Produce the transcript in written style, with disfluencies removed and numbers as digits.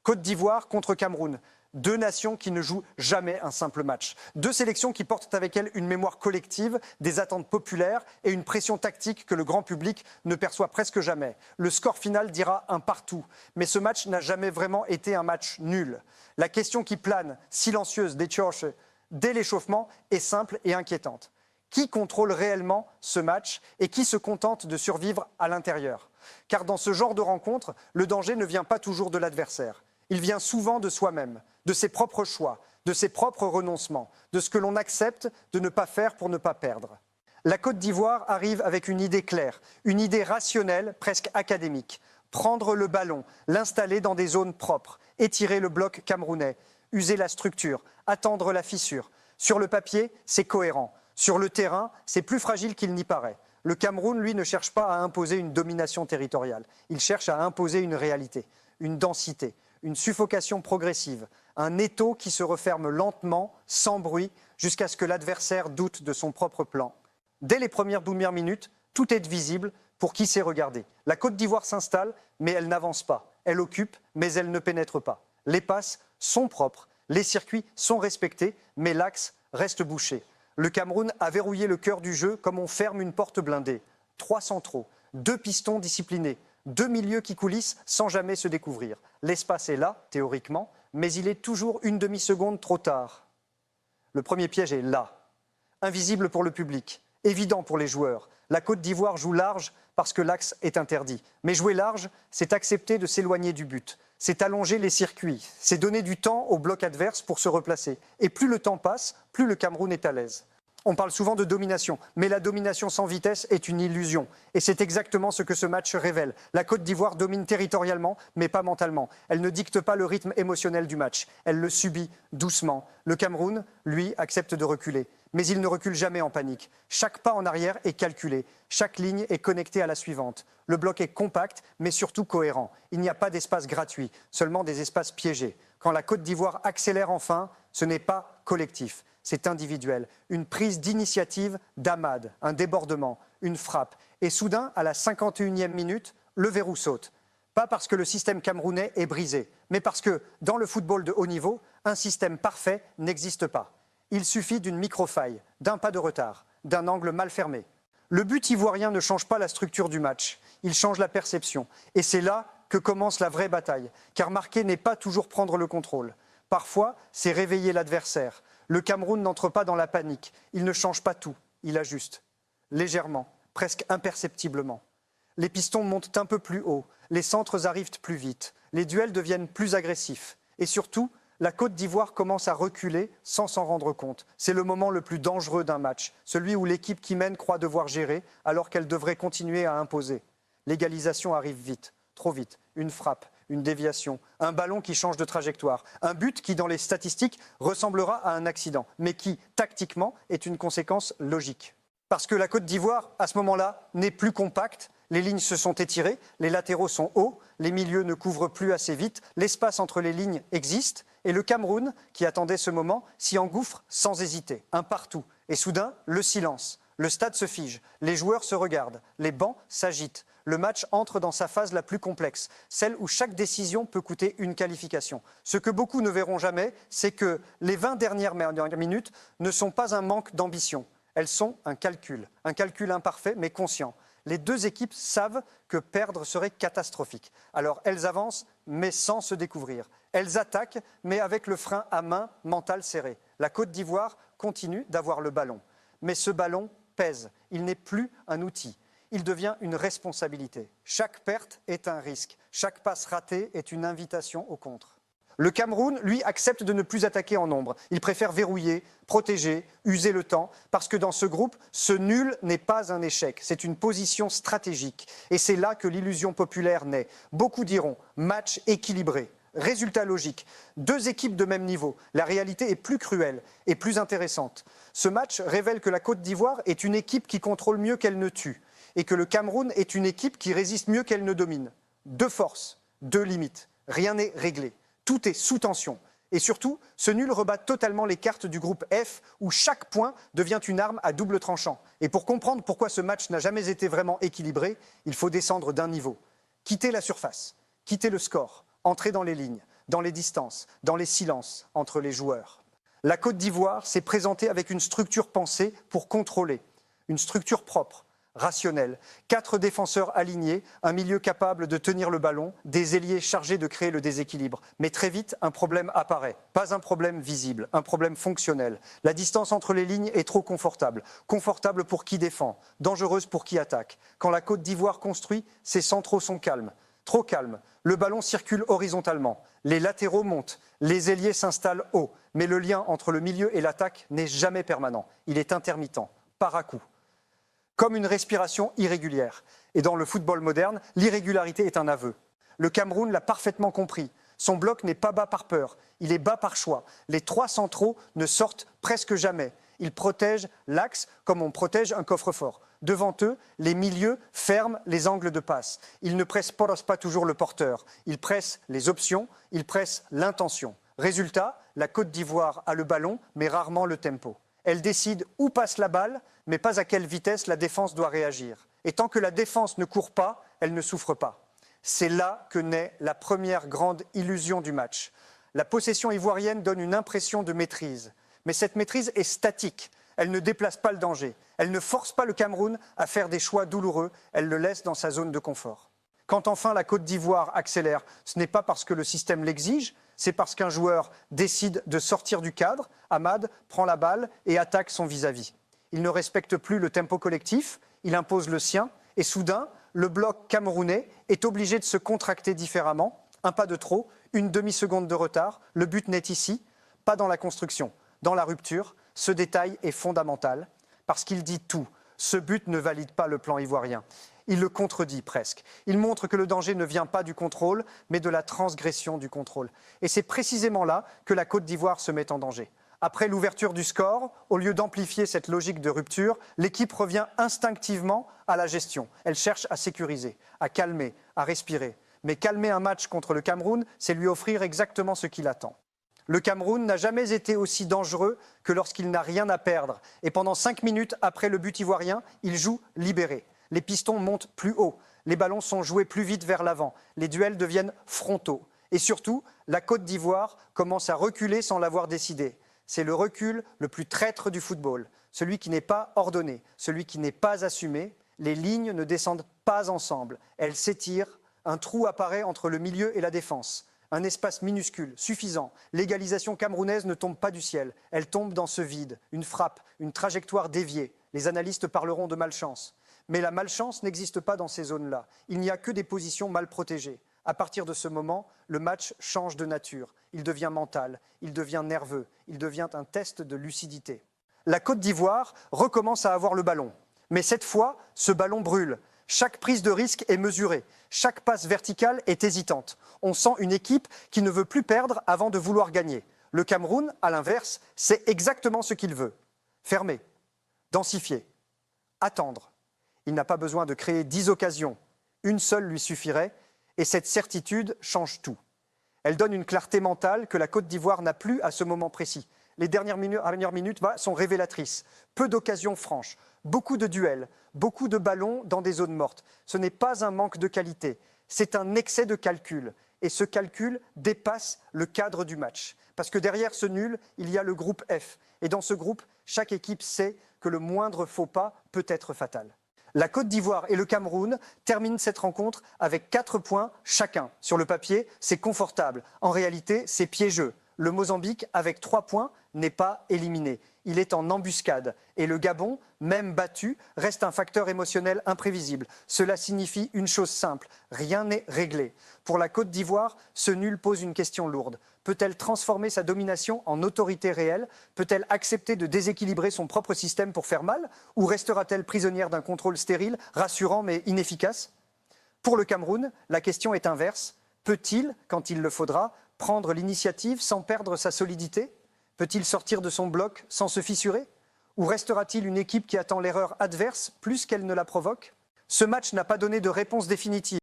Côte d'Ivoire contre Cameroun. Deux nations qui ne jouent jamais un simple match. Deux sélections qui portent avec elles une mémoire collective, des attentes populaires et une pression tactique que le grand public ne perçoit presque jamais. Le score final dira un partout. Mais ce match n'a jamais vraiment été un match nul. La question qui plane, silencieuse des Tchorches dès l'échauffement, est simple et inquiétante. Qui contrôle réellement ce match et qui se contente de survivre à l'intérieur? Car dans ce genre de rencontre, le danger ne vient pas toujours de l'adversaire. Il vient souvent de soi-même, de ses propres choix, de ses propres renoncements, de ce que l'on accepte de ne pas faire pour ne pas perdre. La Côte d'Ivoire arrive avec une idée claire, une idée rationnelle, presque académique. Prendre le ballon, l'installer dans des zones propres, étirer le bloc camerounais, user la structure, attendre la fissure. Sur le papier, c'est cohérent. Sur le terrain, c'est plus fragile qu'il n'y paraît. Le Cameroun, lui, ne cherche pas à imposer une domination territoriale. Il cherche à imposer une réalité, une densité, une suffocation progressive, un étau qui se referme lentement, sans bruit, jusqu'à ce que l'adversaire doute de son propre plan. Dès les premières minutes, tout est visible pour qui sait regarder. La Côte d'Ivoire s'installe, mais elle n'avance pas. Elle occupe, mais elle ne pénètre pas. Les passes sont propres, les circuits sont respectés, mais l'axe reste bouché. Le Cameroun a verrouillé le cœur du jeu comme on ferme une porte blindée. 3 centraux, 2 pistons disciplinés, 2 milieux qui coulissent sans jamais se découvrir. L'espace est là, théoriquement, mais il est toujours une demi-seconde trop tard. Le premier piège est là, invisible pour le public, évident pour les joueurs. La Côte d'Ivoire joue large parce que l'axe est interdit. Mais jouer large, c'est accepter de s'éloigner du but. C'est allonger les circuits, c'est donner du temps au bloc adverse pour se replacer. Et plus le temps passe, plus le Cameroun est à l'aise. On parle souvent de domination, mais la domination sans vitesse est une illusion. Et c'est exactement ce que ce match révèle. La Côte d'Ivoire domine territorialement, mais pas mentalement. Elle ne dicte pas le rythme émotionnel du match. Elle le subit doucement. Le Cameroun, lui, accepte de reculer. Mais il ne recule jamais en panique. Chaque pas en arrière est calculé. Chaque ligne est connectée à la suivante. Le bloc est compact, mais surtout cohérent. Il n'y a pas d'espace gratuit, seulement des espaces piégés. Quand la Côte d'Ivoire accélère enfin, ce n'est pas collectif. C'est individuel, une prise d'initiative d'Amad, un débordement, une frappe. Et soudain, à la 51e minute, le verrou saute. Pas parce que le système camerounais est brisé, mais parce que, dans le football de haut niveau, un système parfait n'existe pas. Il suffit d'une micro-faille, d'un pas de retard, d'un angle mal fermé. Le but ivoirien ne change pas la structure du match, il change la perception. Et c'est là que commence la vraie bataille, car marquer n'est pas toujours prendre le contrôle. Parfois, c'est réveiller l'adversaire. Le Cameroun n'entre pas dans la panique. Il ne change pas tout. Il ajuste. Légèrement, presque imperceptiblement. Les pistons montent un peu plus haut. Les centres arrivent plus vite. Les duels deviennent plus agressifs. Et surtout, la Côte d'Ivoire commence à reculer sans s'en rendre compte. C'est le moment le plus dangereux d'un match. Celui où l'équipe qui mène croit devoir gérer alors qu'elle devrait continuer à imposer. L'égalisation arrive vite, trop vite. Une frappe, une déviation, un ballon qui change de trajectoire, un but qui, dans les statistiques, ressemblera à un accident, mais qui, tactiquement, est une conséquence logique. Parce que la Côte d'Ivoire, à ce moment-là, n'est plus compacte, les lignes se sont étirées, les latéraux sont hauts, les milieux ne couvrent plus assez vite, l'espace entre les lignes existe, et le Cameroun, qui attendait ce moment, s'y engouffre sans hésiter, un partout. Et soudain, le silence. Le stade se fige, les joueurs se regardent, les bancs s'agitent. Le match entre dans sa phase la plus complexe, celle où chaque décision peut coûter une qualification. Ce que beaucoup ne verront jamais, c'est que les 20 dernières minutes ne sont pas un manque d'ambition. Elles sont un calcul imparfait mais conscient. Les deux équipes savent que perdre serait catastrophique. Alors elles avancent, mais sans se découvrir. Elles attaquent, mais avec le frein à main, mental serré. La Côte d'Ivoire continue d'avoir le ballon. Mais ce ballon pèse, il n'est plus un outil. Il devient une responsabilité. Chaque perte est un risque. Chaque passe ratée est une invitation au contre. Le Cameroun, lui, accepte de ne plus attaquer en nombre. Il préfère verrouiller, protéger, user le temps, parce que dans ce groupe, ce nul n'est pas un échec. C'est une position stratégique. Et c'est là que l'illusion populaire naît. Beaucoup diront match équilibré. Résultat logique, deux équipes de même niveau. La réalité est plus cruelle et plus intéressante. Ce match révèle que la Côte d'Ivoire est une équipe qui contrôle mieux qu'elle ne tue. Et que le Cameroun est une équipe qui résiste mieux qu'elle ne domine. Deux forces, deux limites. Rien n'est réglé. Tout est sous tension. Et surtout, ce nul rebat totalement les cartes du groupe F, où chaque point devient une arme à double tranchant. Et pour comprendre pourquoi ce match n'a jamais été vraiment équilibré, il faut descendre d'un niveau. Quitter la surface, quitter le score, entrer dans les lignes. dans les distances, dans les silences entre les joueurs. La Côte d'Ivoire s'est présentée avec une structure pensée pour contrôler, une structure propre, rationnelle, 4 défenseurs alignés, un milieu capable de tenir le ballon, des ailiers chargés de créer le déséquilibre. Mais très vite, un problème apparaît. Pas un problème visible, un problème fonctionnel. La distance entre les lignes est trop confortable. Confortable pour qui défend, dangereuse pour qui attaque. Quand la Côte d'Ivoire construit, ses centraux sont calmes. Trop calmes. Le ballon circule horizontalement. Les latéraux montent. Les ailiers s'installent haut. Mais le lien entre le milieu et l'attaque n'est jamais permanent. Il est intermittent, par à-coup. Comme une respiration irrégulière. Et dans le football moderne, l'irrégularité est un aveu. Le Cameroun l'a parfaitement compris. Son bloc n'est pas bas par peur, il est bas par choix. Les 3 centraux ne sortent presque jamais. Ils protègent l'axe comme on protège un coffre-fort. Devant eux, les milieux ferment les angles de passe. Ils ne pressent pas toujours le porteur. Ils pressent les options, ils pressent l'intention. Résultat, la Côte d'Ivoire a le ballon, mais rarement le tempo. Elle décide où passe la balle, mais pas à quelle vitesse la défense doit réagir. Et tant que la défense ne court pas, elle ne souffre pas. C'est là que naît la première grande illusion du match. La possession ivoirienne donne une impression de maîtrise. Mais cette maîtrise est statique. Elle ne déplace pas le danger. Elle ne force pas le Cameroun à faire des choix douloureux. Elle le laisse dans sa zone de confort. Quand enfin la Côte d'Ivoire accélère, ce n'est pas parce que le système l'exige, c'est parce qu'un joueur décide de sortir du cadre. Amad prend la balle et attaque son vis-à-vis. Il ne respecte plus le tempo collectif, il impose le sien. Et soudain, le bloc camerounais est obligé de se contracter différemment. Un pas de trop, une demi-seconde de retard. Le but n'est ici, pas dans la construction, dans la rupture. Ce détail est fondamental parce qu'il dit tout. Ce but ne valide pas le plan ivoirien. Il le contredit presque. Il montre que le danger ne vient pas du contrôle, mais de la transgression du contrôle. Et c'est précisément là que la Côte d'Ivoire se met en danger. Après l'ouverture du score, au lieu d'amplifier cette logique de rupture, l'équipe revient instinctivement à la gestion. Elle cherche à sécuriser, à calmer, à respirer. Mais calmer un match contre le Cameroun, c'est lui offrir exactement ce qu'il attend. Le Cameroun n'a jamais été aussi dangereux que lorsqu'il n'a rien à perdre. Et pendant 5 minutes après le but ivoirien, il joue libéré. Les pistons montent plus haut, les ballons sont joués plus vite vers l'avant, les duels deviennent frontaux. Et surtout, la Côte d'Ivoire commence à reculer sans l'avoir décidé. C'est le recul le plus traître du football, celui qui n'est pas ordonné, celui qui n'est pas assumé. Les lignes ne descendent pas ensemble, elles s'étirent, un trou apparaît entre le milieu et la défense. Un espace minuscule, suffisant. L'égalisation camerounaise ne tombe pas du ciel, elle tombe dans ce vide, une frappe, une trajectoire déviée. Les analystes parleront de malchance. Mais la malchance n'existe pas dans ces zones-là. Il n'y a que des positions mal protégées. À partir de ce moment, le match change de nature. Il devient mental, il devient nerveux, il devient un test de lucidité. La Côte d'Ivoire recommence à avoir le ballon. Mais cette fois, ce ballon brûle. Chaque prise de risque est mesurée. Chaque passe verticale est hésitante. On sent une équipe qui ne veut plus perdre avant de vouloir gagner. Le Cameroun, à l'inverse, sait exactement ce qu'il veut. Fermer, densifier, attendre. Il n'a pas besoin de créer 10 occasions. Une seule lui suffirait. Et cette certitude change tout. Elle donne une clarté mentale que la Côte d'Ivoire n'a plus à ce moment précis. Les dernières minutes sont révélatrices. Peu d'occasions franches, beaucoup de duels, beaucoup de ballons dans des zones mortes. Ce n'est pas un manque de qualité, c'est un excès de calcul. Et ce calcul dépasse le cadre du match. Parce que derrière ce nul, il y a le groupe F. Et dans ce groupe, chaque équipe sait que le moindre faux pas peut être fatal. La Côte d'Ivoire et le Cameroun terminent cette rencontre avec 4 points chacun. Sur le papier, c'est confortable. En réalité, c'est piégeux. Le Mozambique, avec 3 points, n'est pas éliminé. Il est en embuscade. Et le Gabon, même battu, reste un facteur émotionnel imprévisible. Cela signifie une chose simple, rien n'est réglé. Pour la Côte d'Ivoire, ce nul pose une question lourde. Peut-elle transformer sa domination en autorité réelle? Peut-elle accepter de déséquilibrer son propre système pour faire mal? Ou restera-t-elle prisonnière d'un contrôle stérile, rassurant mais inefficace? Pour le Cameroun, la question est inverse. Peut-il, quand il le faudra, prendre l'initiative sans perdre sa solidité? Peut-il sortir de son bloc sans se fissurer? Ou restera-t-il une équipe qui attend l'erreur adverse plus qu'elle ne la provoque? Ce match n'a pas donné de réponse définitive.